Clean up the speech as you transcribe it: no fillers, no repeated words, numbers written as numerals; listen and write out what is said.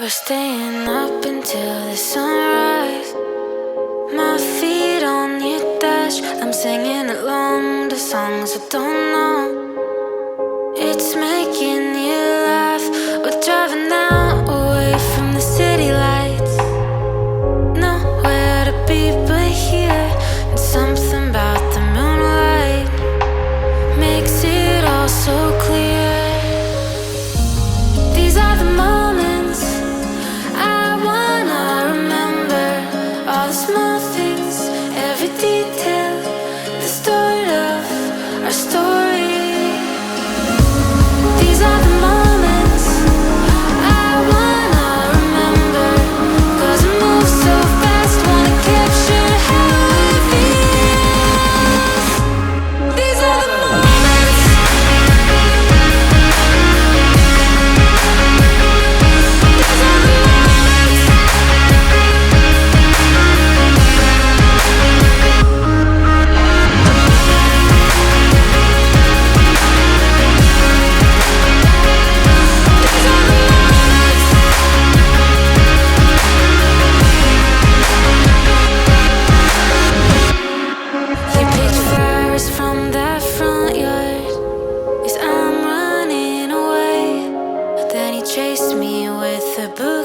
We're staying up until the sunrise. My feet on your dash. I'm singing along to songs I don't know. It's making you laugh. We're driving out away from the city lights. Nowhere to be but here. And something about the moonlight makes it all so clear. These are the moments I wanna remember. All the small things, every detail, the start of our story. These are the moments I wanna remember. 'Cause it moves so fast, wanna capture how it feels. These are the moments. These are the moments. He picked flowers from that front yard as I'm running away. Then he chased me with a boot.